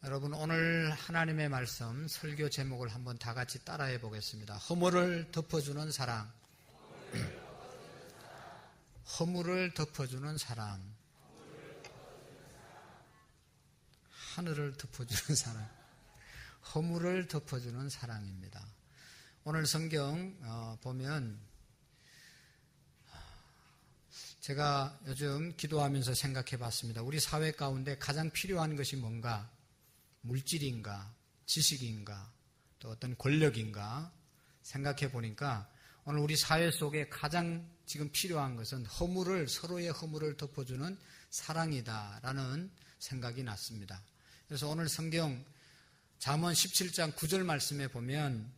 여러분, 오늘 하나님의 말씀 설교 제목을 한번 다 같이 따라해 보겠습니다. 허물을 덮어주는 사랑. 허물을 덮어주는 사랑. 하늘을 덮어주는 사랑. 허물을 덮어주는 사랑입니다. 오늘 성경 보면 제가 요즘 기도하면서 생각해 봤습니다. 우리 사회 가운데 가장 필요한 것이 뭔가? 물질인가, 지식인가, 또 어떤 권력인가 생각해 보니까 오늘 우리 사회 속에 가장 지금 필요한 것은 서로의 허물을 덮어주는 사랑이다라는 생각이 났습니다. 그래서 오늘 성경 잠언 17장 9절 말씀에 보면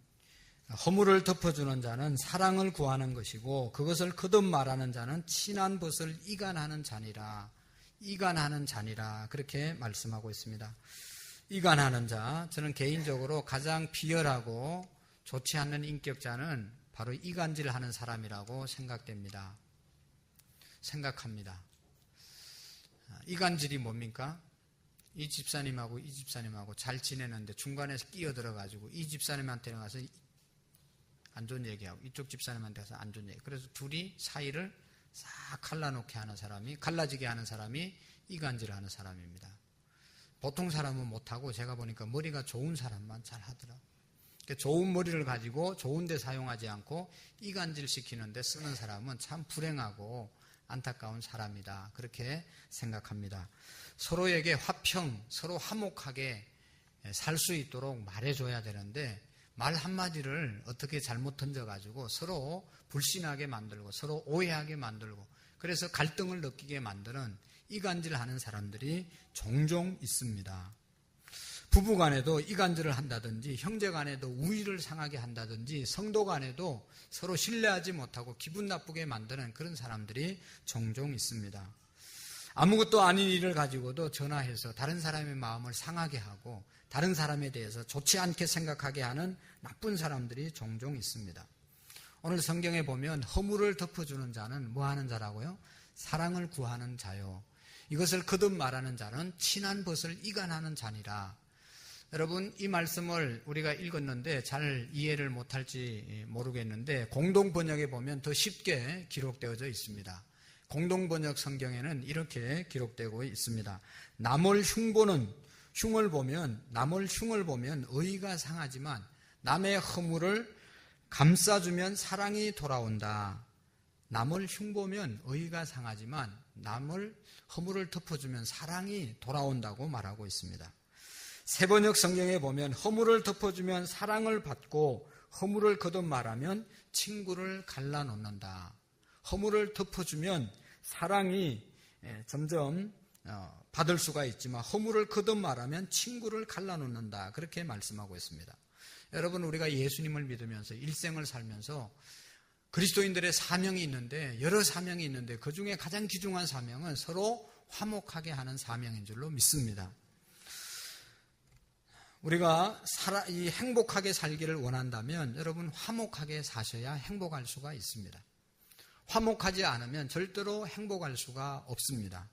허물을 덮어주는 자는 사랑을 구하는 것이고 그것을 거듭 말하는 자는 친한 벗을 이간하는 자니라. 이간하는 자니라 그렇게 말씀하고 있습니다. 이간하는 자, 저는 개인적으로 가장 비열하고 좋지 않는 인격자는 바로 이간질하는 사람이라고 생각합니다. 이간질이 뭡니까? 이 집사님하고 잘 지내는데 중간에서 끼어들어가지고 이 집사님한테 가서 안 좋은 얘기하고 이쪽 집사님한테 가서 안 좋은 얘기. 그래서 둘이 사이를 싹 갈라지게 하는 사람이 이간질하는 사람입니다. 보통 사람은 못하고 제가 보니까 머리가 좋은 사람만 잘 하더라고요. 좋은 머리를 가지고 좋은 데 사용하지 않고 이간질 시키는데 쓰는 사람은 참 불행하고 안타까운 사람이다. 그렇게 생각합니다. 서로에게 서로 화목하게 살 수 있도록 말해줘야 되는데 말 한마디를 어떻게 잘못 던져가지고 서로 불신하게 만들고 서로 오해하게 만들고 그래서 갈등을 느끼게 만드는 이간질하는 사람들이 종종 있습니다. 부부간에도 이간질을 한다든지 형제간에도 우위를 상하게 한다든지 성도간에도 서로 신뢰하지 못하고 기분 나쁘게 만드는 그런 사람들이 종종 있습니다. 아무것도 아닌 일을 가지고도 전화해서 다른 사람의 마음을 상하게 하고 다른 사람에 대해서 좋지 않게 생각하게 하는 나쁜 사람들이 종종 있습니다. 오늘 성경에 보면 허물을 덮어주는 자는 뭐 하는 자라고요? 사랑을 구하는 자요. 이것을 거듭 말하는 자는 친한 벗을 이간하는 자니라. 여러분, 이 말씀을 우리가 읽었는데 잘 이해를 못할지 모르겠는데 공동번역에 보면 더 쉽게 기록되어져 있습니다. 공동번역 성경에는 이렇게 기록되고 있습니다. 남을 흉을 보면 의가 상하지만 남의 허물을 감싸주면 사랑이 돌아온다. 남을 흉보면 의가 상하지만 남을 허물을 덮어주면 사랑이 돌아온다고 말하고 있습니다. 세번역 성경에 보면 허물을 덮어주면 사랑을 받고 허물을 거듭 말하면 친구를 갈라놓는다. 허물을 덮어주면 사랑이 점점 받을 수가 있지만 허물을 거듭 말하면 친구를 갈라놓는다. 그렇게 말씀하고 있습니다. 여러분, 우리가 예수님을 믿으면서 일생을 살면서 그리스도인들의 사명이 있는데 여러 사명이 있는데 그중에 가장 귀중한 사명은 서로 화목하게 하는 사명인 줄로 믿습니다. 우리가 행복하게 살기를 원한다면 여러분 화목하게 사셔야 행복할 수가 있습니다. 화목하지 않으면 절대로 행복할 수가 없습니다.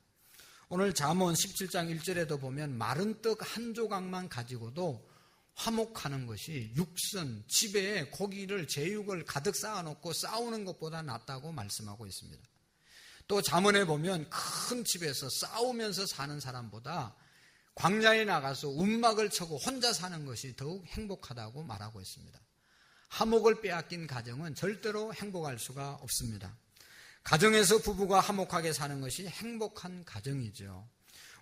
오늘 잠언 17장 1절에도 보면 마른 떡 한 조각만 가지고도 화목하는 것이 육선, 집에 고기를 제육을 가득 쌓아놓고 싸우는 것보다 낫다고 말씀하고 있습니다. 또 잠언에 보면 큰 집에서 싸우면서 사는 사람보다 광야에 나가서 움막을 쳐고 혼자 사는 것이 더욱 행복하다고 말하고 있습니다. 화목을 빼앗긴 가정은 절대로 행복할 수가 없습니다. 가정에서 부부가 화목하게 사는 것이 행복한 가정이죠.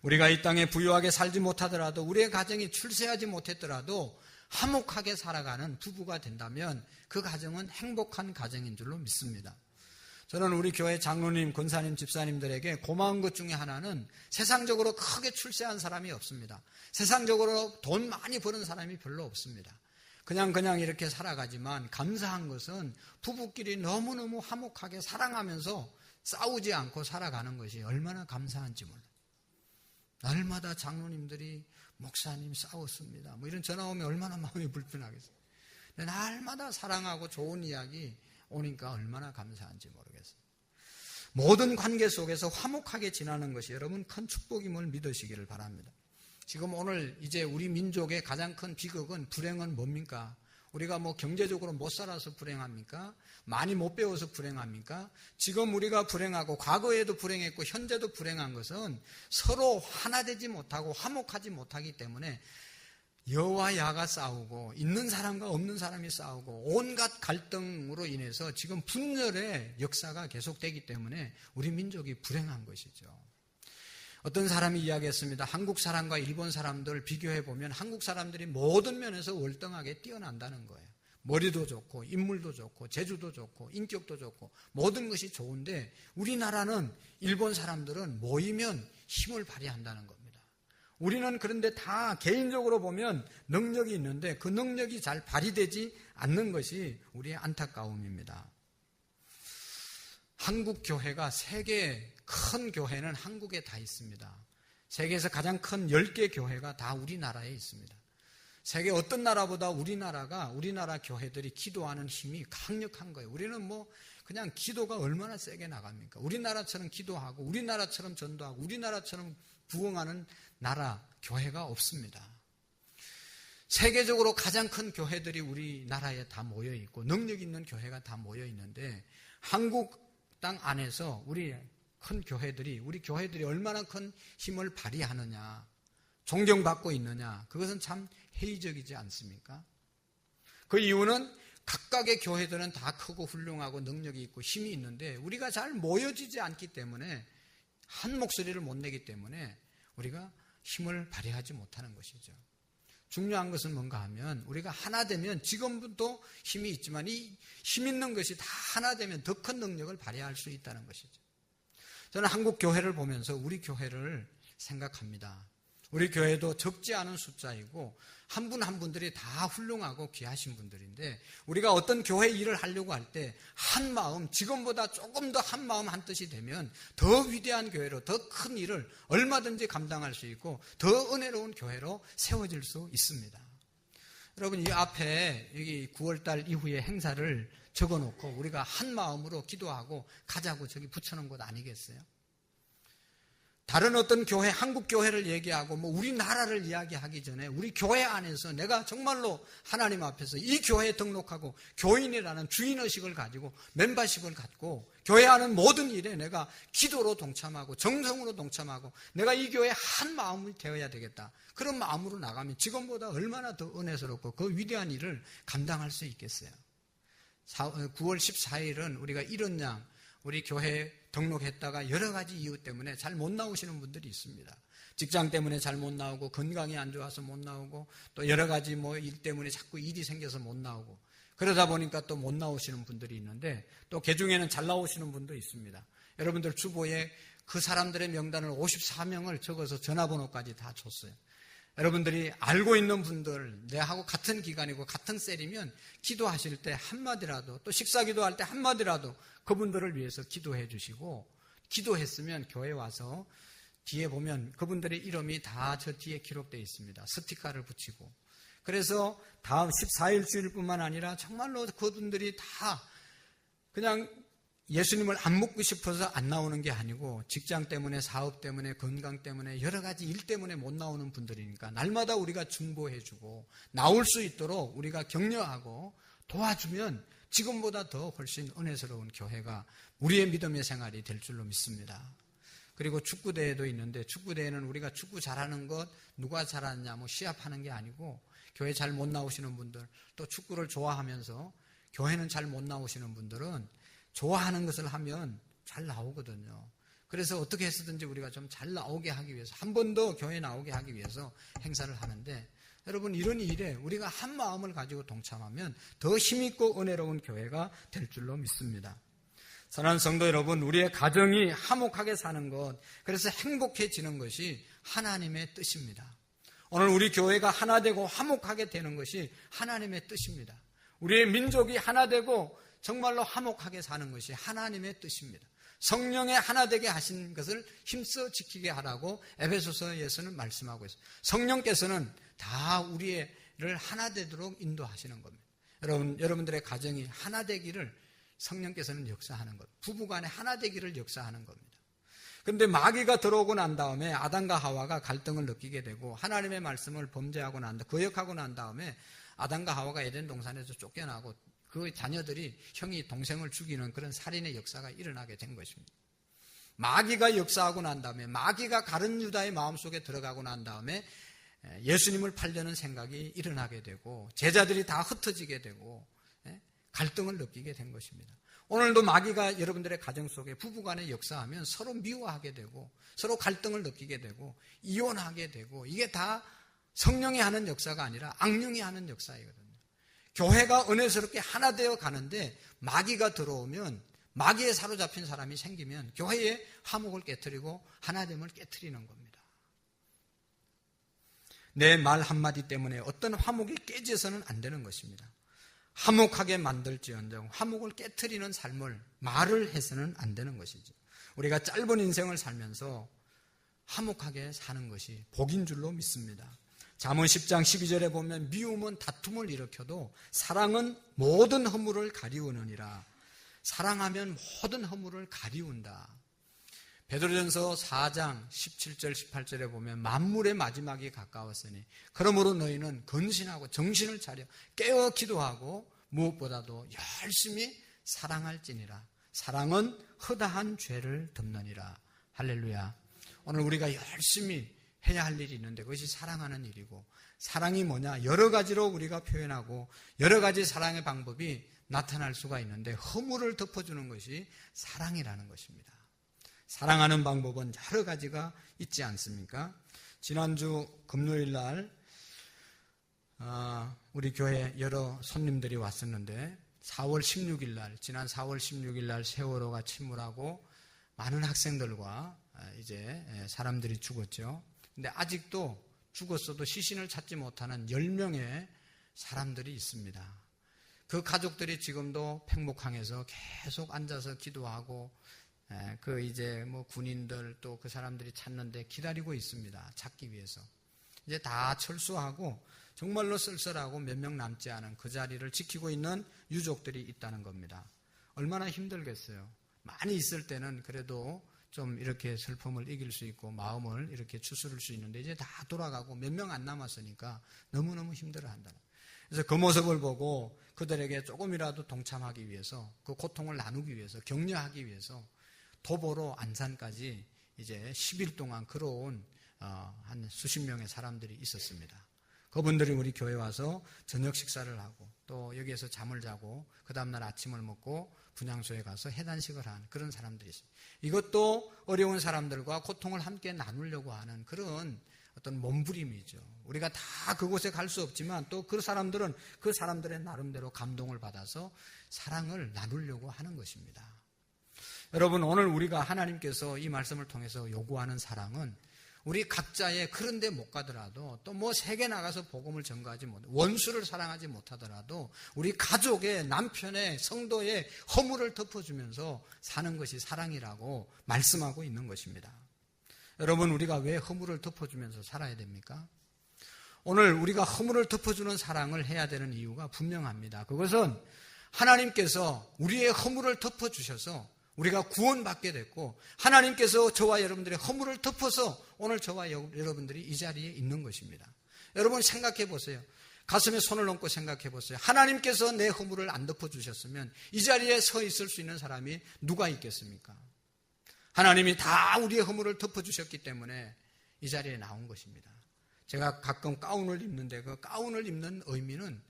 우리가 이 땅에 부유하게 살지 못하더라도 우리의 가정이 출세하지 못했더라도 화목하게 살아가는 부부가 된다면 그 가정은 행복한 가정인 줄로 믿습니다. 저는 우리 교회 장로님, 권사님, 집사님들에게 고마운 것 중에 하나는 세상적으로 크게 출세한 사람이 없습니다. 세상적으로 돈 많이 버는 사람이 별로 없습니다. 그냥 이렇게 살아가지만 감사한 것은 부부끼리 너무너무 화목하게 사랑하면서 싸우지 않고 살아가는 것이 얼마나 감사한지 몰라요. 날마다 장로님들이 목사님 싸웠습니다. 이런 전화 오면 얼마나 마음이 불편하겠어요. 날마다 사랑하고 좋은 이야기 오니까 얼마나 감사한지 모르겠어요. 모든 관계 속에서 화목하게 지나는 것이 여러분 큰 축복임을 믿으시기를 바랍니다. 지금 오늘 이제 우리 민족의 가장 큰 비극은, 불행은 뭡니까? 우리가 뭐 경제적으로 못 살아서 불행합니까? 많이 못 배워서 불행합니까? 지금 우리가 불행하고 과거에도 불행했고 현재도 불행한 것은 서로 하나 되지 못하고 화목하지 못하기 때문에 여와 야가 싸우고 있는 사람과 없는 사람이 싸우고 온갖 갈등으로 인해서 지금 분열의 역사가 계속되기 때문에 우리 민족이 불행한 것이죠. 어떤 사람이 이야기했습니다. 한국 사람과 일본 사람들 비교해보면 한국 사람들이 모든 면에서 월등하게 뛰어난다는 거예요. 머리도 좋고 인물도 좋고 재주도 좋고 인격도 좋고 모든 것이 좋은데 우리나라는, 일본 사람들은 모이면 힘을 발휘한다는 겁니다. 우리는 그런데 다 개인적으로 보면 능력이 있는데 그 능력이 잘 발휘되지 않는 것이 우리의 안타까움입니다. 한국 교회가, 세계 큰 교회는 한국에 다 있습니다. 세계에서 가장 큰 10개 교회가 다 우리나라에 있습니다. 세계 어떤 나라보다 우리나라 교회들이 기도하는 힘이 강력한 거예요. 우리는 뭐 그냥 기도가 얼마나 세게 나갑니까? 우리나라처럼 기도하고 우리나라처럼 전도하고 우리나라처럼 부흥하는 나라, 교회가 없습니다. 세계적으로 가장 큰 교회들이 우리나라에 다 모여 있고 능력 있는 교회가 다 모여 있는데 한국 땅 안에서 우리 교회들이 얼마나 큰 힘을 발휘하느냐, 존경받고 있느냐, 그것은 참 회의적이지 않습니까? 그 이유는 각각의 교회들은 다 크고 훌륭하고 능력이 있고 힘이 있는데 우리가 잘 모여지지 않기 때문에, 한 목소리를 못 내기 때문에 우리가 힘을 발휘하지 못하는 것이죠. 중요한 것은 뭔가 하면 우리가 하나 되면, 지금도 힘이 있지만 이 힘 있는 것이 다 하나 되면 더 큰 능력을 발휘할 수 있다는 것이죠. 저는 한국 교회를 보면서 우리 교회를 생각합니다. 우리 교회도 적지 않은 숫자이고 한 분 한 분들이 다 훌륭하고 귀하신 분들인데 우리가 어떤 교회 일을 하려고 할 때 한 마음, 지금보다 조금 더 한 마음 한 뜻이 되면 더 위대한 교회로, 더 큰 일을 얼마든지 감당할 수 있고 더 은혜로운 교회로 세워질 수 있습니다. 여러분, 이 앞에 여기 9월달 이후에 행사를 적어놓고 우리가 한 마음으로 기도하고 가자고 저기 붙여놓은 것 아니겠어요? 다른 어떤 교회, 한국 교회를 얘기하고 뭐 우리나라를 이야기하기 전에 우리 교회 안에서 내가 정말로 하나님 앞에서 이 교회에 등록하고 교인이라는 주인의식을 가지고 멤버십을 갖고 교회 하는 모든 일에 내가 기도로 동참하고 정성으로 동참하고 내가 이 교회에 한 마음이 되어야 되겠다. 그런 마음으로 나가면 지금보다 얼마나 더 은혜스럽고 그 위대한 일을 감당할 수 있겠어요. 9월 14일은 우리가 이런 양, 우리 교회에 등록했다가 여러 가지 이유 때문에 잘 못 나오시는 분들이 있습니다. 직장 때문에 잘 못 나오고, 건강이 안 좋아서 못 나오고, 또 여러 가지 뭐 일 때문에 자꾸 일이 생겨서 못 나오고, 그러다 보니까 또 못 나오시는 분들이 있는데, 또 개중에는 잘 나오시는 분도 있습니다. 여러분들 주보에 그 사람들의 명단을 54명을 적어서 전화번호까지 다 줬어요. 여러분들이 알고 있는 분들, 내하고 같은 기간이고 같은 셀이면 기도하실 때 한마디라도, 또 식사 기도할 때 한마디라도 그분들을 위해서 기도해 주시고, 기도했으면 교회 와서 뒤에 보면 그분들의 이름이 다 저 뒤에 기록되어 있습니다. 스티커를 붙이고. 그래서 다음 14일 주일뿐만 아니라 정말로 그분들이 다 그냥 예수님을 안 묻고 싶어서 안 나오는 게 아니고 직장 때문에, 사업 때문에, 건강 때문에, 여러 가지 일 때문에 못 나오는 분들이니까 날마다 우리가 중보해주고 나올 수 있도록 우리가 격려하고 도와주면 지금보다 더 훨씬 은혜스러운 교회가 우리의 믿음의 생활이 될 줄로 믿습니다. 그리고 축구대회도 있는데, 축구대회는 우리가 축구 잘하는 것, 누가 잘하느냐 뭐 시합하는 게 아니고, 교회 잘 못 나오시는 분들, 또 축구를 좋아하면서 교회는 잘 못 나오시는 분들은 좋아하는 것을 하면 잘 나오거든요. 그래서 어떻게 해서든지 우리가 좀 잘 나오게 하기 위해서, 한 번 더 교회에 나오게 하기 위해서 행사를 하는데, 여러분, 이런 일에 우리가 한 마음을 가지고 동참하면 더 힘있고 은혜로운 교회가 될 줄로 믿습니다. 사랑하는 성도 여러분, 우리의 가정이 화목하게 사는 것, 그래서 행복해지는 것이 하나님의 뜻입니다. 오늘 우리 교회가 하나 되고 화목하게 되는 것이 하나님의 뜻입니다. 우리의 민족이 하나 되고 정말로 화목하게 사는 것이 하나님의 뜻입니다. 성령의 하나 되게 하신 것을 힘써 지키게 하라고 에베소서에서는 말씀하고 있습니다. 성령께서는 다 우리를 하나 되도록 인도하시는 겁니다. 여러분들의 가정이 하나 되기를 성령께서는 역사하는 것, 부부간에 하나 되기를 역사하는 겁니다. 그런데 마귀가 들어오고 난 다음에 아담과 하와가 갈등을 느끼게 되고 하나님의 말씀을 범죄하고 거역하고 난 다음에 아담과 하와가 에덴 동산에서 쫓겨나고 그 자녀들이 형이 동생을 죽이는 그런 살인의 역사가 일어나게 된 것입니다. 마귀가 역사하고 난 다음에 마귀가 가룟 유다의 마음속에 들어가고 난 다음에 예수님을 팔려는 생각이 일어나게 되고 제자들이 다 흩어지게 되고 갈등을 느끼게 된 것입니다. 오늘도 마귀가 여러분들의 가정 속에 부부간에 역사하면 서로 미워하게 되고 서로 갈등을 느끼게 되고 이혼하게 되고 이게 다 성령이 하는 역사가 아니라 악령이 하는 역사이거든요. 교회가 은혜스럽게 하나 되어 가는데 마귀가 들어오면 마귀에 사로잡힌 사람이 생기면 교회의 화목을 깨트리고 하나됨을 깨트리는 겁니다. 내 말 한마디 때문에 어떤 화목이 깨져서는 안 되는 것입니다. 화목하게 만들지언정 화목을 깨트리는 삶을 말을 해서는 안 되는 것이죠. 우리가 짧은 인생을 살면서 화목하게 사는 것이 복인 줄로 믿습니다. 잠언 10장 12절에 보면 미움은 다툼을 일으켜도 사랑은 모든 허물을 가리우느니라. 사랑하면 모든 허물을 가리운다. 베드로전서 4장 17절 18절에 보면 만물의 마지막이 가까웠으니 그러므로 너희는 근신하고 정신을 차려 깨어 기도하고 무엇보다도 열심히 사랑할지니라. 사랑은 허다한 죄를 덮느니라. 할렐루야. 오늘 우리가 열심히 해야 할 일이 있는데 그것이 사랑하는 일이고, 사랑이 뭐냐? 여러 가지로 우리가 표현하고 여러 가지 사랑의 방법이 나타날 수가 있는데 허물을 덮어주는 것이 사랑이라는 것입니다. 사랑하는 방법은 여러 가지가 있지 않습니까? 지난주 금요일 날 우리 교회 여러 손님들이 왔었는데 4월 16일 날, 지난 4월 16일 날 세월호가 침몰하고 많은 학생들과 이제 사람들이 죽었죠. 근데 아직도 죽었어도 시신을 찾지 못하는 10명의 사람들이 있습니다. 그 가족들이 지금도 팽목항에서 계속 앉아서 기도하고 그 이제 뭐 군인들 또 그 사람들이 찾는데 기다리고 있습니다. 찾기 위해서. 이제 다 철수하고 정말로 쓸쓸하고 몇 명 남지 않은 그 자리를 지키고 있는 유족들이 있다는 겁니다. 얼마나 힘들겠어요. 많이 있을 때는 그래도 좀 이렇게 슬픔을 이길 수 있고 마음을 이렇게 추스를 수 있는데 이제 다 돌아가고 몇 명 안 남았으니까 너무너무 힘들어한다. 그래서 그 모습을 보고 그들에게 조금이라도 동참하기 위해서, 그 고통을 나누기 위해서, 격려하기 위해서 도보로 안산까지 이제 10일 동안 걸어온 한 수십 명의 사람들이 있었습니다. 그분들이 우리 교회에 와서 저녁 식사를 하고 또 여기에서 잠을 자고 그 다음날 아침을 먹고 분향소에 가서 해단식을 한 그런 사람들이 있습니다. 이것도 어려운 사람들과 고통을 함께 나누려고 하는 그런 어떤 몸부림이죠. 우리가 다 그곳에 갈 수 없지만 또 그 사람들은 그 사람들의 나름대로 감동을 받아서 사랑을 나누려고 하는 것입니다. 여러분, 오늘 우리가 하나님께서 이 말씀을 통해서 요구하는 사랑은 우리 각자의 그런 데 못 가더라도 또 뭐 세계 나가서 복음을 전가하지 못, 원수를 사랑하지 못하더라도 우리 가족의, 남편의, 성도의 허물을 덮어주면서 사는 것이 사랑이라고 말씀하고 있는 것입니다. 여러분, 우리가 왜 허물을 덮어주면서 살아야 됩니까? 오늘 우리가 허물을 덮어주는 사랑을 해야 되는 이유가 분명합니다. 그것은 하나님께서 우리의 허물을 덮어주셔서 우리가 구원받게 됐고, 하나님께서 저와 여러분들의 허물을 덮어서 오늘 저와 여러분들이 이 자리에 있는 것입니다. 여러분 생각해 보세요. 가슴에 손을 얹고 생각해 보세요. 하나님께서 내 허물을 안 덮어주셨으면 이 자리에 서 있을 수 있는 사람이 누가 있겠습니까? 하나님이 다 우리의 허물을 덮어주셨기 때문에 이 자리에 나온 것입니다. 제가 가끔 가운을 입는데 그 가운을 입는 의미는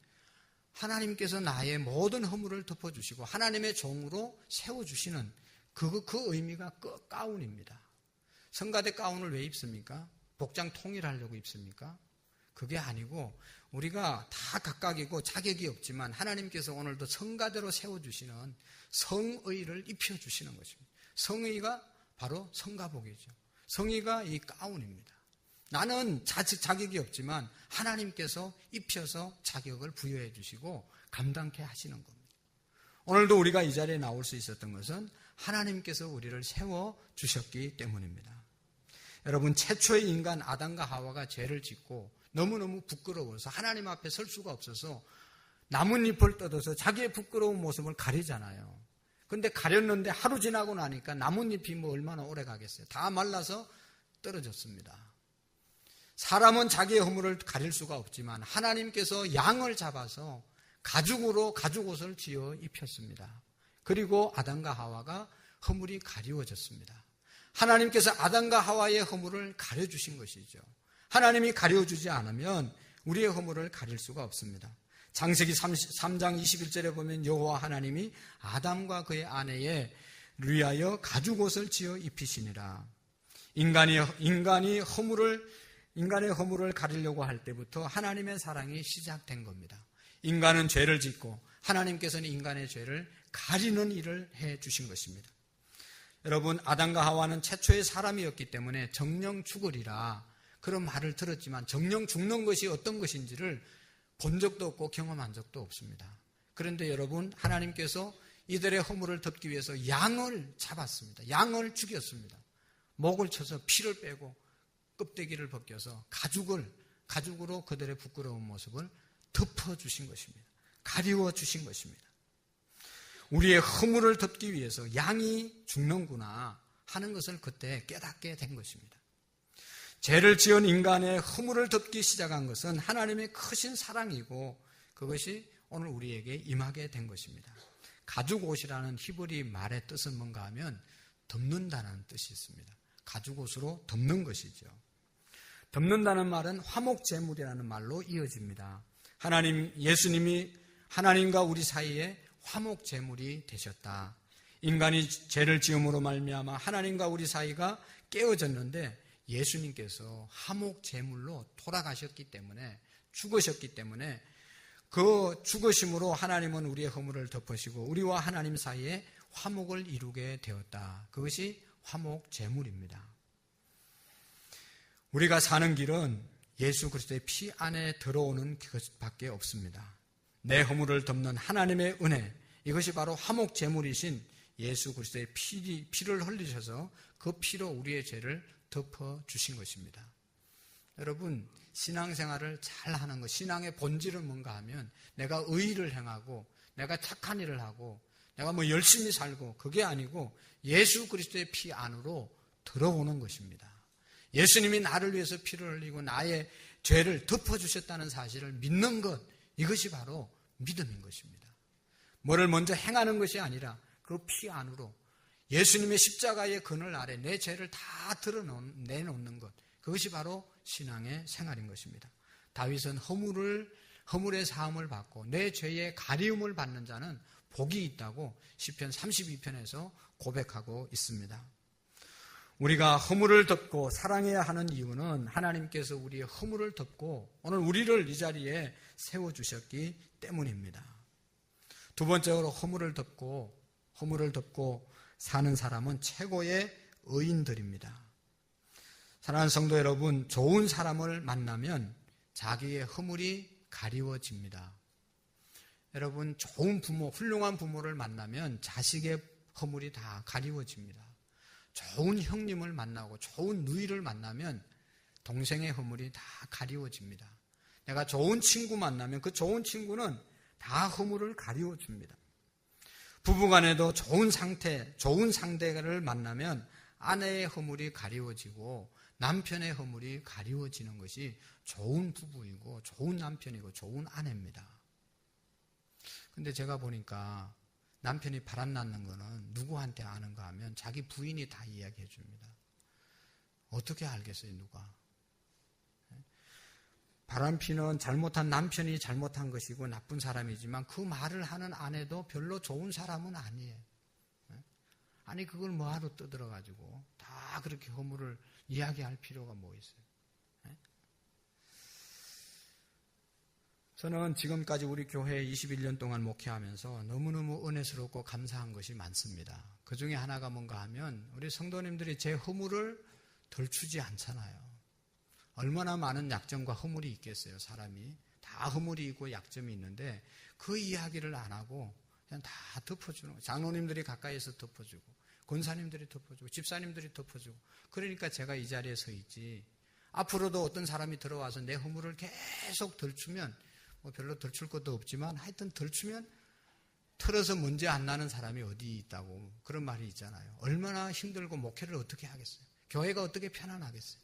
하나님께서 나의 모든 허물을 덮어주시고 하나님의 종으로 세워주시는 그 의미가 그 가운입니다. 성가대 가운을 왜 입습니까? 복장 통일하려고 입습니까? 그게 아니고 우리가 다 각각이고 자격이 없지만 하나님께서 오늘도 성가대로 세워주시는 성의를 입혀주시는 것입니다. 성의가 바로 성가복이죠. 성의가 이 가운입니다. 나는 자격이 없지만 하나님께서 입혀서 자격을 부여해 주시고 감당케 하시는 겁니다. 오늘도 우리가 이 자리에 나올 수 있었던 것은 하나님께서 우리를 세워주셨기 때문입니다. 여러분, 최초의 인간 아담과 하와가 죄를 짓고 너무너무 부끄러워서 하나님 앞에 설 수가 없어서 나뭇잎을 뜯어서 자기의 부끄러운 모습을 가리잖아요. 근데 가렸는데 하루 지나고 나니까 나뭇잎이 뭐 얼마나 오래 가겠어요. 다 말라서 떨어졌습니다. 사람은 자기의 허물을 가릴 수가 없지만 하나님께서 양을 잡아서 가죽으로 가죽옷을 지어 입혔습니다. 그리고 아담과 하와가 허물이 가리워졌습니다. 하나님께서 아담과 하와의 허물을 가려주신 것이죠. 하나님이 가려주지 않으면 우리의 허물을 가릴 수가 없습니다. 창세기 3장 21절에 보면 여호와 하나님이 아담과 그의 아내에 위하여 가죽옷을 지어 입히시니라. 인간의 허물을 가리려고 할 때부터 하나님의 사랑이 시작된 겁니다. 인간은 죄를 짓고 하나님께서는 인간의 죄를 가리는 일을 해 주신 것입니다. 여러분, 아담과 하와는 최초의 사람이었기 때문에 정령 죽으리라 그런 말을 들었지만 정령 죽는 것이 어떤 것인지를 본 적도 없고 경험한 적도 없습니다. 그런데 여러분, 하나님께서 이들의 허물을 덮기 위해서 양을 잡았습니다. 양을 죽였습니다. 목을 쳐서 피를 빼고 껍데기를 벗겨서 가죽으로 그들의 부끄러운 모습을 덮어주신 것입니다. 가리워주신 것입니다. 우리의 허물을 덮기 위해서 양이 죽는구나 하는 것을 그때 깨닫게 된 것입니다. 죄를 지은 인간의 허물을 덮기 시작한 것은 하나님의 크신 사랑이고 그것이 오늘 우리에게 임하게 된 것입니다. 가죽옷이라는 히브리 말의 뜻은 뭔가 하면 덮는다는 뜻이 있습니다. 가죽옷으로 덮는 것이죠. 덮는다는 말은 화목제물이라는 말로 이어집니다. 예수님이 하나님과 우리 사이에 화목제물이 되셨다. 인간이 죄를 지음으로 말미암아 하나님과 우리 사이가 깨어졌는데 예수님께서 화목제물로 돌아가셨기 때문에 죽으셨기 때문에 그 죽으심으로 하나님은 우리의 허물을 덮으시고 우리와 하나님 사이에 화목을 이루게 되었다. 그것이 화목제물입니다. 우리가 사는 길은 예수 그리스도의 피 안에 들어오는 것밖에 없습니다. 내 허물을 덮는 하나님의 은혜, 이것이 바로 화목제물이신 예수 그리스도의 피를 흘리셔서 그 피로 우리의 죄를 덮어주신 것입니다. 여러분, 신앙생활을 잘 하는 것, 신앙의 본질은 뭔가 하면 내가 의의를 행하고 내가 착한 일을 하고 내가 뭐 열심히 살고 그게 아니고 예수 그리스도의 피 안으로 들어오는 것입니다. 예수님이 나를 위해서 피를 흘리고 나의 죄를 덮어주셨다는 사실을 믿는 것, 이것이 바로 믿음인 것입니다. 뭐를 먼저 행하는 것이 아니라 그 피 안으로 예수님의 십자가의 그늘 아래 내 죄를 다 내놓는 것, 그것이 바로 신앙의 생활인 것입니다. 다윗은 허물의 사함을 받고 내 죄의 가리움을 받는 자는 복이 있다고 시편 32편에서 고백하고 있습니다. 우리가 허물을 덮고 사랑해야 하는 이유는 하나님께서 우리의 허물을 덮고 오늘 우리를 이 자리에 세워주셨기 때문입니다. 두 번째로 허물을 덮고 사는 사람은 최고의 의인들입니다. 사랑하는 성도 여러분, 좋은 사람을 만나면 자기의 허물이 가리워집니다. 여러분, 좋은 부모, 훌륭한 부모를 만나면 자식의 허물이 다 가리워집니다. 좋은 형님을 만나고 좋은 누이를 만나면 동생의 허물이 다 가리워집니다. 내가 좋은 친구 만나면 그 좋은 친구는 다 허물을 가리워줍니다. 부부간에도 좋은 상대를 만나면 아내의 허물이 가리워지고 남편의 허물이 가리워지는 것이 좋은 부부이고 좋은 남편이고 좋은 아내입니다. 근데 제가 보니까 남편이 바람났는 거는 누구한테 아는가 하면 자기 부인이 다 이야기해 줍니다. 어떻게 알겠어요, 누가? 바람피는 잘못한 남편이 잘못한 것이고 나쁜 사람이지만 그 말을 하는 아내도 별로 좋은 사람은 아니에요. 아니, 그걸 뭐하러 떠들어가지고 다 그렇게 허물을 이야기할 필요가 뭐 있어요? 저는 지금까지 우리 교회에 21년 동안 목회하면서 너무너무 은혜스럽고 감사한 것이 많습니다. 그 중에 하나가 뭔가 하면 우리 성도님들이 제 허물을 덜추지 않잖아요. 얼마나 많은 약점과 허물이 있겠어요, 사람이. 다 허물이 있고 약점이 있는데 그 이야기를 안 하고 그냥 다 덮어주는 거예요. 장로님들이 가까이에서 덮어주고 권사님들이 덮어주고 집사님들이 덮어주고 그러니까 제가 이 자리에 서 있지. 앞으로도 어떤 사람이 들어와서 내 허물을 계속 덜추면 뭐 별로 덜출 것도 없지만 하여튼 덜추면 털어서 먼지 안 나는 사람이 어디 있다고 그런 말이 있잖아요. 얼마나 힘들고 목회를 어떻게 하겠어요? 교회가 어떻게 편안하겠어요?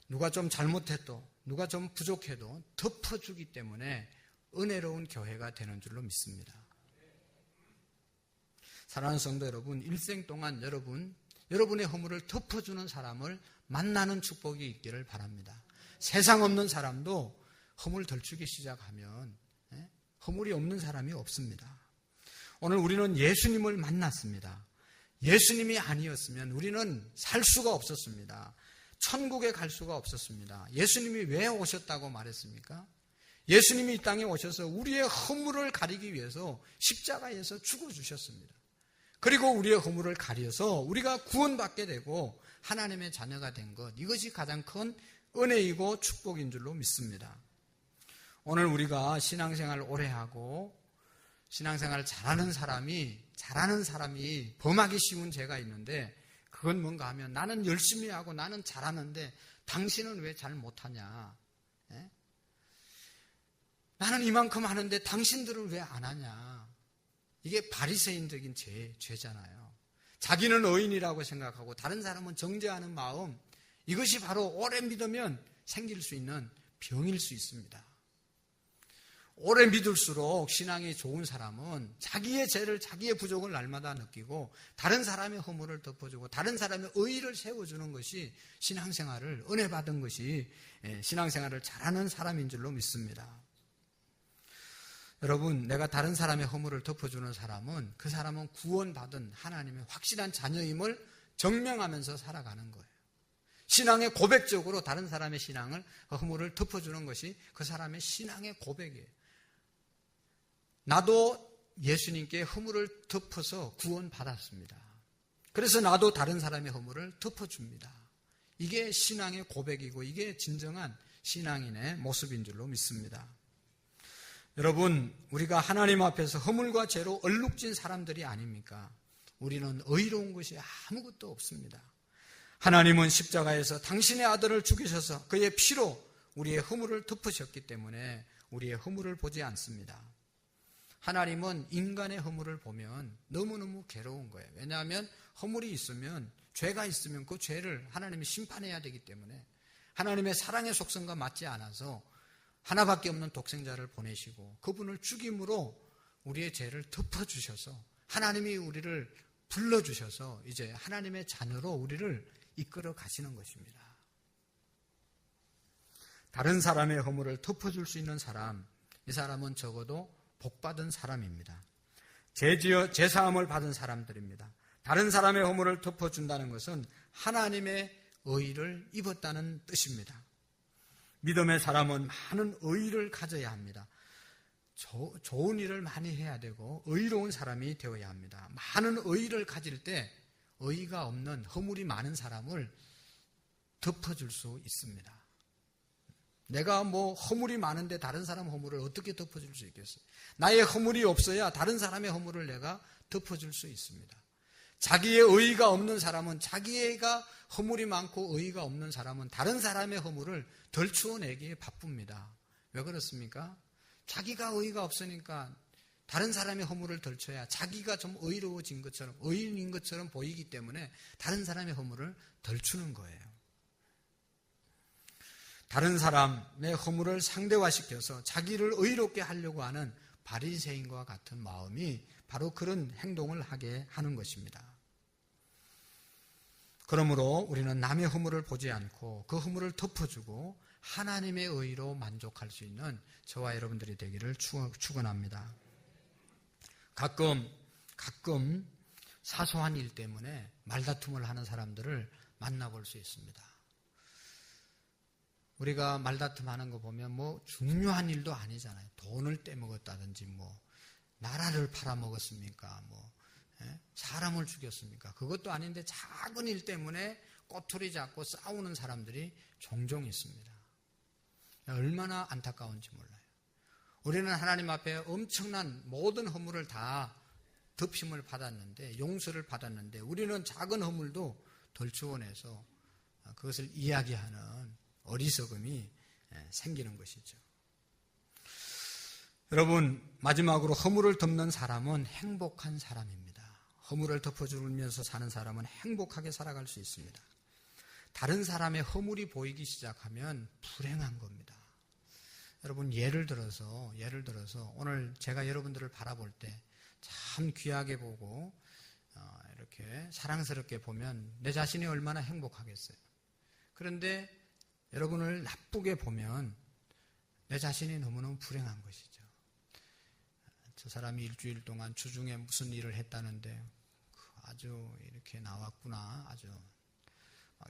누가 좀 잘못해도 누가 좀 부족해도 덮어주기 때문에 은혜로운 교회가 되는 줄로 믿습니다. 사랑하는 성도 여러분, 일생 동안 여러분의 허물을 덮어주는 사람을 만나는 축복이 있기를 바랍니다. 세상 없는 사람도 허물 덜추기 시작하면 허물이 없는 사람이 없습니다. 오늘 우리는 예수님을 만났습니다. 예수님이 아니었으면 우리는 살 수가 없었습니다. 천국에 갈 수가 없었습니다. 예수님이 왜 오셨다고 말했습니까? 예수님이 이 땅에 오셔서 우리의 허물을 가리기 위해서 십자가에서 죽어주셨습니다. 그리고 우리의 허물을 가려서 우리가 구원받게 되고 하나님의 자녀가 된 것, 이것이 가장 큰 은혜이고 축복인 줄로 믿습니다. 오늘 우리가 신앙생활 오래 하고 신앙생활 잘하는 사람이 범하기 쉬운 죄가 있는데, 그건 뭔가 하면 나는 열심히 하고 나는 잘하는데 당신은 왜 잘 못하냐? 나는 이만큼 하는데 당신들은 왜 안 하냐? 이게 바리새인적인 죄잖아요. 자기는 의인이라고 생각하고 다른 사람은 정죄하는 마음, 이것이 바로 오래 믿으면 생길 수 있는 병일 수 있습니다. 오래 믿을수록 신앙이 좋은 사람은 자기의 죄를, 자기의 부족을 날마다 느끼고 다른 사람의 허물을 덮어주고 다른 사람의 의의를 세워주는 것이 신앙생활을, 은혜 받은 것이 신앙생활을 잘하는 사람인 줄로 믿습니다. 여러분, 내가 다른 사람의 허물을 덮어주는 사람은 그 사람은 구원받은 하나님의 확실한 자녀임을 증명하면서 살아가는 거예요. 신앙의 고백적으로 다른 사람의 신앙을, 허물을 덮어주는 것이 그 사람의 신앙의 고백이에요. 나도 예수님께 허물을 덮어서 구원받았습니다. 그래서 나도 다른 사람의 허물을 덮어줍니다. 이게 신앙의 고백이고 이게 진정한 신앙인의 모습인 줄로 믿습니다. 여러분, 우리가 하나님 앞에서 허물과 죄로 얼룩진 사람들이 아닙니까? 우리는 의로운 것이 아무것도 없습니다. 하나님은 십자가에서 당신의 아들을 죽이셔서 그의 피로 우리의 허물을 덮으셨기 때문에 우리의 허물을 보지 않습니다. 하나님은 인간의 허물을 보면 너무너무 괴로운 거예요. 왜냐하면 허물이 있으면, 죄가 있으면 그 죄를 하나님이 심판해야 되기 때문에 하나님의 사랑의 속성과 맞지 않아서 하나밖에 없는 독생자를 보내시고 그분을 죽임으로 우리의 죄를 덮어주셔서 하나님이 우리를 불러주셔서 이제 하나님의 자녀로 우리를 이끌어 가시는 것입니다. 다른 사람의 허물을 덮어줄 수 있는 사람, 이 사람은 적어도 복받은 사람입니다. 제사함을 받은 사람들입니다. 다른 사람의 허물을 덮어준다는 것은 하나님의 의의를 입었다는 뜻입니다. 믿음의 사람은 많은 의의를 가져야 합니다. 좋은 일을 많이 해야 되고 의로운 사람이 되어야 합니다. 많은 의의를 가질 때 의의가 없는, 허물이 많은 사람을 덮어줄 수 있습니다. 내가 허물이 많은데 다른 사람 허물을 어떻게 덮어줄 수 있겠어요? 나의 허물이 없어야 다른 사람의 허물을 내가 덮어줄 수 있습니다. 자기의 의의가 없는 사람은, 자기가 허물이 많고 의의가 없는 사람은 다른 사람의 허물을 덜추어내기에 바쁩니다. 왜 그렇습니까? 자기가 의의가 없으니까 다른 사람의 허물을 덜쳐야 자기가 좀 의로워진 것처럼, 의인인 것처럼 보이기 때문에 다른 사람의 허물을 덜추는 거예요. 다른 사람의 허물을 상대화시켜서 자기를 의롭게 하려고 하는 바리새인과 같은 마음이 바로 그런 행동을 하게 하는 것입니다. 그러므로 우리는 남의 허물을 보지 않고 그 허물을 덮어주고 하나님의 의로 만족할 수 있는 저와 여러분들이 되기를 축원합니다. 가끔 사소한 일 때문에 말다툼을 하는 사람들을 만나볼 수 있습니다. 우리가 말다툼하는 거 보면 중요한 일도 아니잖아요. 돈을 떼먹었다든지 나라를 팔아먹었습니까? 사람을 죽였습니까? 그것도 아닌데 작은 일 때문에 꼬투리 잡고 싸우는 사람들이 종종 있습니다. 얼마나 안타까운지 몰라요. 우리는 하나님 앞에 엄청난 모든 허물을 다 덮임을 받았는데, 용서를 받았는데, 우리는 작은 허물도 덜추어내서 그것을 이야기하는 어리석음이 생기는 것이죠. 여러분, 마지막으로 허물을 덮는 사람은 행복한 사람입니다. 허물을 덮어주면서 사는 사람은 행복하게 살아갈 수 있습니다. 다른 사람의 허물이 보이기 시작하면 불행한 겁니다. 여러분, 예를 들어서 오늘 제가 여러분들을 바라볼 때 참 귀하게 보고 이렇게 사랑스럽게 보면 내 자신이 얼마나 행복하겠어요. 그런데 여러분을 나쁘게 보면 내 자신이 너무너무 불행한 것이죠. 저 사람이 일주일 동안 주중에 무슨 일을 했다는데 아주 이렇게 나왔구나, 아주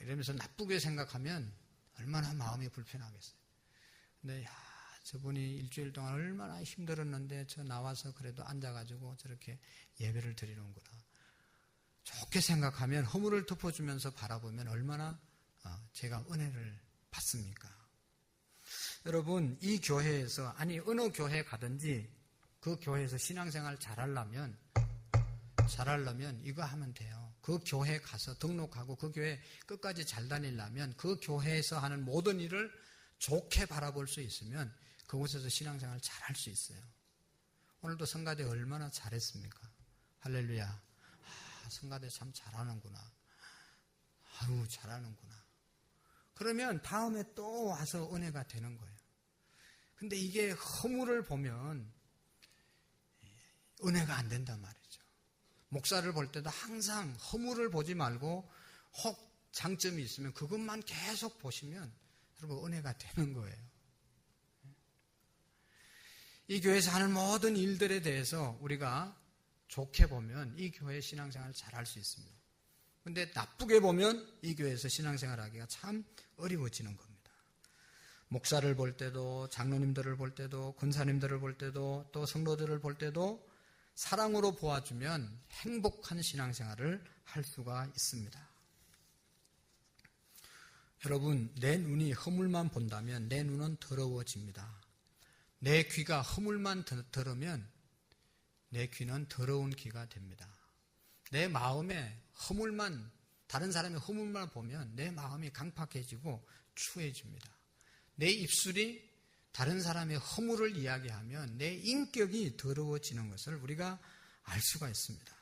이러면서 나쁘게 생각하면 얼마나 마음이 불편하겠어요. 근데 저분이 일주일 동안 얼마나 힘들었는데 저 나와서 그래도 앉아가지고 저렇게 예배를 드리는구나. 좋게 생각하면 허물을 덮어주면서 바라보면 얼마나 제가 은혜를 받습니까? 여러분, 이 교회에서, 아니 어느 교회 가든지 그 교회에서 신앙생활 잘하려면 이거 하면 돼요. 그 교회 가서 등록하고 그 교회 끝까지 잘 다니려면 그 교회에서 하는 모든 일을 좋게 바라볼 수 있으면 그곳에서 신앙생활 잘할 수 있어요. 오늘도 성가대 얼마나 잘했습니까? 할렐루야. 성가대 참 잘하는구나. 아유, 잘하는구나. 그러면 다음에 또 와서 은혜가 되는 거예요. 근데 이게 허물을 보면 은혜가 안 된단 말이죠. 목사를 볼 때도 항상 허물을 보지 말고 혹 장점이 있으면 그것만 계속 보시면 여러분 은혜가 되는 거예요. 이 교회에서 하는 모든 일들에 대해서 우리가 좋게 보면 이 교회 신앙생활 잘할 수 있습니다. 그런데 나쁘게 보면 이 교회에서 신앙생활 하기가 참 어려워지는 겁니다. 목사를 볼 때도, 장로님들을 볼 때도, 권사님들을 볼 때도, 또 성도들을 볼 때도 사랑으로 보아주면 행복한 신앙생활을 할 수가 있습니다. 여러분, 내 눈이 허물만 본다면 내 눈은 더러워집니다. 내 귀가 허물만 들으면 내 귀는 더러운 귀가 됩니다. 내 마음에 허물만, 다른 사람의 허물만 보면 내 마음이 강팍해지고 추해집니다. 내 입술이 다른 사람의 허물을 이야기하면 내 인격이 더러워지는 것을 우리가 알 수가 있습니다.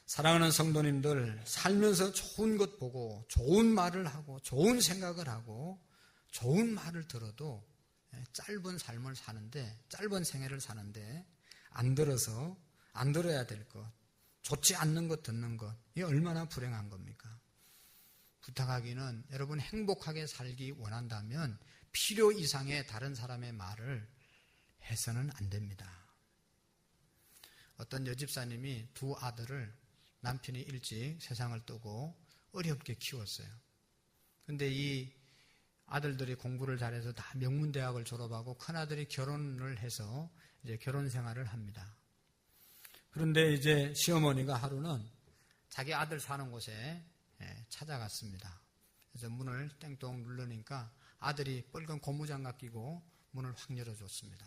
사랑하는 성도님들, 살면서 좋은 것 보고 좋은 말을 하고 좋은 생각을 하고 좋은 말을 들어도 짧은 삶을 사는데, 짧은 생애를 사는데 안 들어야 될 것, 좋지 않는 것 듣는 것, 이게 얼마나 불행한 겁니까? 부탁하기는 여러분 행복하게 살기 원한다면 필요 이상의 다른 사람의 말을 해서는 안 됩니다. 어떤 여집사님이 두 아들을 남편이 일찍 세상을 떠고 어렵게 키웠어요. 그런데 이 아들들이 공부를 잘해서 다 명문대학을 졸업하고 큰아들이 결혼을 해서 이제 결혼 생활을 합니다. 그런데 이제 시어머니가 하루는 자기 아들 사는 곳에 찾아갔습니다. 그래서 문을 땡동 누르니까 아들이 빨간 고무장갑 끼고 문을 확 열어줬습니다.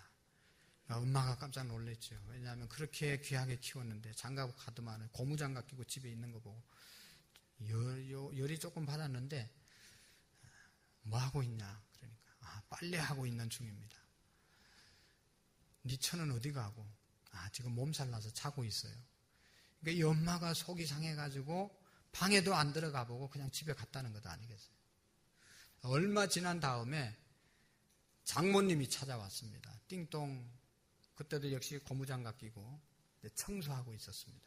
엄마가 깜짝 놀랐죠. 왜냐하면 그렇게 귀하게 키웠는데 장갑 가더만 고무장갑 끼고 집에 있는 거 보고 열이 조금 받았는데 뭐 하고 있냐? 그러니까 빨래하고 있는 중입니다. 네 처는 어디 가고? 지금 몸살 나서 자고 있어요. 그러니까 이 엄마가 속이 상해가지고 방에도 안 들어가 보고 그냥 집에 갔다는 것도 아니겠어요. 얼마 지난 다음에 장모님이 찾아왔습니다. 띵동. 그때도 역시 고무장갑 끼고 청소하고 있었습니다.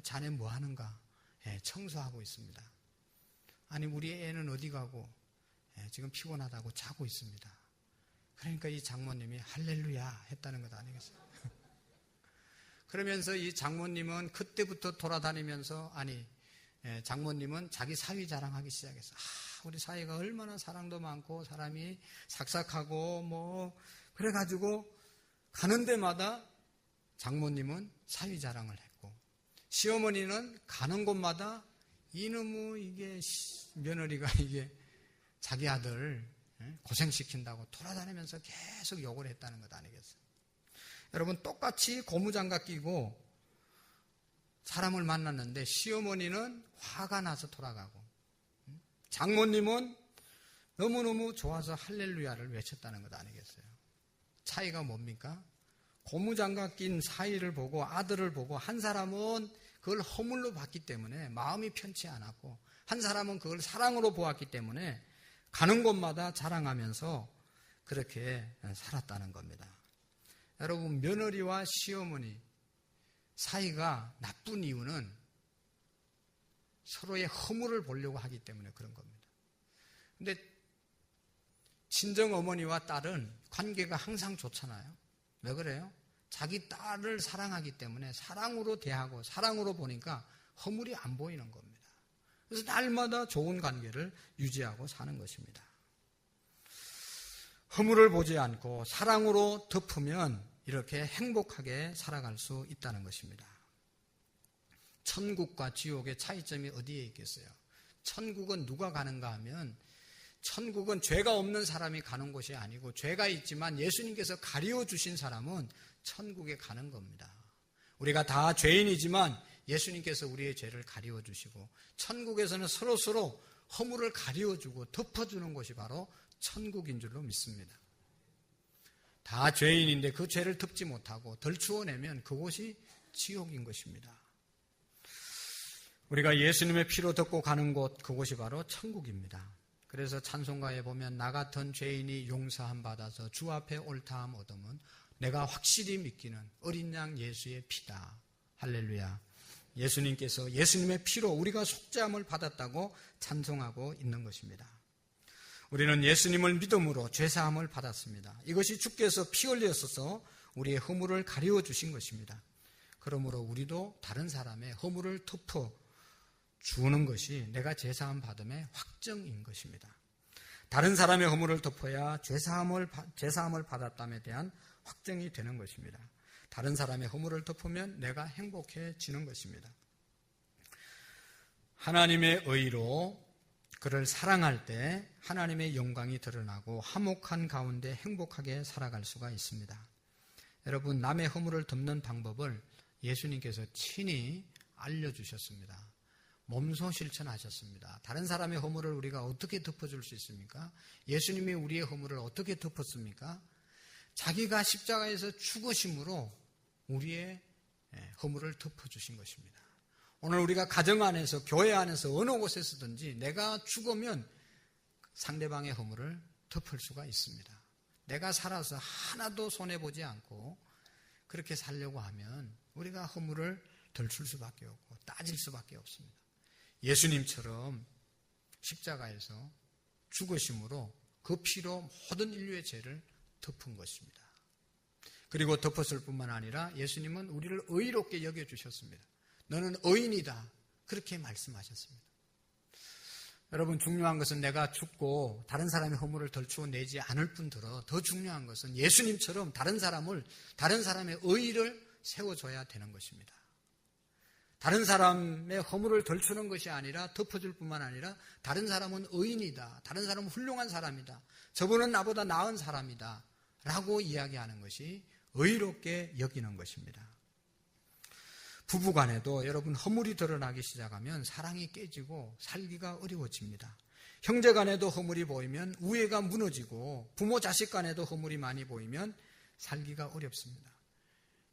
자네 뭐 하는가? 청소하고 있습니다. 아니 우리 애는 어디 가고? 지금 피곤하다고 자고 있습니다. 그러니까 이 장모님이 할렐루야 했다는 것 아니겠어요? 그러면서 이 장모님은 그때부터 돌아다니면서 장모님은 자기 사위 자랑하기 시작했어요. 우리 사위가 얼마나 사랑도 많고 사람이 삭삭하고 그래가지고 가는 데마다 장모님은 사위 자랑을 했고 시어머니는 가는 곳마다 이놈의 이게 며느리가 이게 자기 아들 고생시킨다고 돌아다니면서 계속 욕을 했다는 것 아니겠어요? 여러분 똑같이 고무장갑 끼고 사람을 만났는데 시어머니는 화가 나서 돌아가고 장모님은 너무너무 좋아서 할렐루야를 외쳤다는 것 아니겠어요? 차이가 뭡니까? 고무장갑 낀 사위를 보고 아들을 보고 한 사람은 그걸 허물로 봤기 때문에 마음이 편치 않았고 한 사람은 그걸 사랑으로 보았기 때문에 가는 곳마다 자랑하면서 그렇게 살았다는 겁니다. 여러분, 며느리와 시어머니 사이가 나쁜 이유는 서로의 허물을 보려고 하기 때문에 그런 겁니다. 근데 친정 어머니와 딸은 관계가 항상 좋잖아요. 왜 그래요? 자기 딸을 사랑하기 때문에 사랑으로 대하고 사랑으로 보니까 허물이 안 보이는 겁니다. 그래서 날마다 좋은 관계를 유지하고 사는 것입니다. 허물을 보지 않고 사랑으로 덮으면 이렇게 행복하게 살아갈 수 있다는 것입니다. 천국과 지옥의 차이점이 어디에 있겠어요? 천국은 누가 가는가 하면 천국은 죄가 없는 사람이 가는 곳이 아니고 죄가 있지만 예수님께서 가리워 주신 사람은 천국에 가는 겁니다. 우리가 다 죄인이지만 예수님께서 우리의 죄를 가리워 주시고 천국에서는 서로 허물을 가리워 주고 덮어주는 곳이 바로 천국인 줄로 믿습니다. 다 죄인인데 그 죄를 덮지 못하고 덜추어내면 그곳이 지옥인 것입니다. 우리가 예수님의 피로 덮고 가는 곳, 그곳이 바로 천국입니다. 그래서 찬송가에 보면 나 같은 죄인이 용서함 받아서 주 앞에 옳다함 얻으면 내가 확실히 믿기는 어린 양 예수의 피다. 할렐루야. 예수님께서 예수님의 피로 우리가 속죄함을 받았다고 찬송하고 있는 것입니다. 우리는 예수님을 믿음으로 죄사함을 받았습니다. 이것이 주께서 피 흘렸어서 우리의 허물을 가리워 주신 것입니다. 그러므로 우리도 다른 사람의 허물을 덮어 주는 것이 내가 죄사함 받음의 확정인 것입니다. 다른 사람의 허물을 덮어야 죄사함을 받았담에 대한 확정이 되는 것입니다. 다른 사람의 허물을 덮으면 내가 행복해지는 것입니다. 하나님의 의로 그를 사랑할 때 하나님의 영광이 드러나고 화목한 가운데 행복하게 살아갈 수가 있습니다. 여러분, 남의 허물을 덮는 방법을 예수님께서 친히 알려주셨습니다. 몸소 실천하셨습니다. 다른 사람의 허물을 우리가 어떻게 덮어줄 수 있습니까? 예수님이 우리의 허물을 어떻게 덮었습니까? 자기가 십자가에서 죽으심으로 우리의 허물을 덮어주신 것입니다. 오늘 우리가 가정 안에서, 교회 안에서 어느 곳에서든지 내가 죽으면 상대방의 허물을 덮을 수가 있습니다. 내가 살아서 하나도 손해보지 않고 그렇게 살려고 하면 우리가 허물을 덜출 수밖에 없고 따질 수밖에 없습니다. 예수님처럼 십자가에서 죽으심으로 그 피로 모든 인류의 죄를 덮은 것입니다. 그리고 덮었을 뿐만 아니라 예수님은 우리를 의롭게 여겨주셨습니다. 너는 의인이다. 그렇게 말씀하셨습니다. 여러분, 중요한 것은 내가 죽고 다른 사람의 허물을 덜추어내지 않을 뿐더러 더 중요한 것은 예수님처럼 다른 사람의 의의를 세워줘야 되는 것입니다. 다른 사람의 허물을 덜추는 것이 아니라 덮어줄 뿐만 아니라 다른 사람은 의인이다. 다른 사람은 훌륭한 사람이다. 저분은 나보다 나은 사람이다. 라고 이야기하는 것이 의롭게 여기는 것입니다. 부부간에도 여러분 허물이 드러나기 시작하면 사랑이 깨지고 살기가 어려워집니다. 형제간에도 허물이 보이면 우애가 무너지고 부모 자식 간에도 허물이 많이 보이면 살기가 어렵습니다.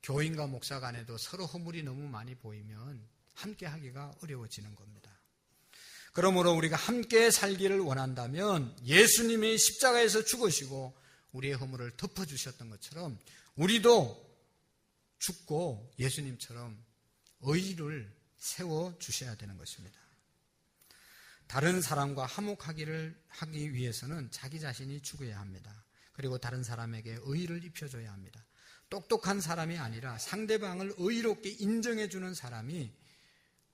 교인과 목사 간에도 서로 허물이 너무 많이 보이면 함께 하기가 어려워지는 겁니다. 그러므로 우리가 함께 살기를 원한다면 예수님이 십자가에서 죽으시고 우리의 허물을 덮어주셨던 것처럼 우리도 죽고 예수님처럼 의의를 세워주셔야 되는 것입니다. 다른 사람과 화목하기 위해서는 자기 자신이 죽어야 합니다. 그리고 다른 사람에게 의의를 입혀줘야 합니다. 똑똑한 사람이 아니라 상대방을 의롭게 인정해주는 사람이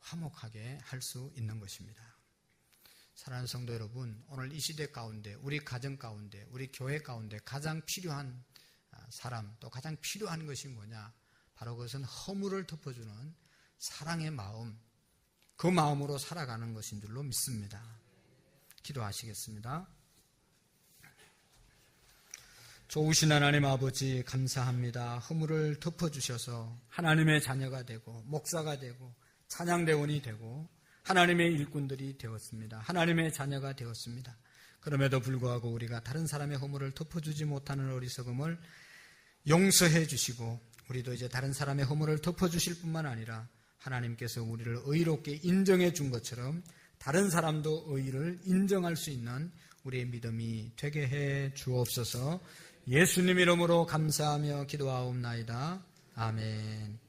화목하게 할 수 있는 것입니다. 사랑하는 성도 여러분, 오늘 이 시대 가운데, 우리 가정 가운데, 우리 교회 가운데 가장 필요한 사람, 또 가장 필요한 것이 뭐냐? 바로 그것은 허물을 덮어주는 사랑의 마음, 그 마음으로 살아가는 것인 줄로 믿습니다. 기도하시겠습니다. 좋으신 하나님 아버지 감사합니다. 허물을 덮어주셔서 하나님의 자녀가 되고 목사가 되고 찬양대원이 되고 하나님의 일꾼들이 되었습니다. 하나님의 자녀가 되었습니다. 그럼에도 불구하고 우리가 다른 사람의 허물을 덮어주지 못하는 어리석음을 용서해 주시고 우리도 이제 다른 사람의 허물을 덮어주실 뿐만 아니라 하나님께서 우리를 의롭게 인정해 준 것처럼 다른 사람도 의를 인정할 수 있는 우리의 믿음이 되게 해 주옵소서. 예수님 이름으로 감사하며 기도하옵나이다. 아멘.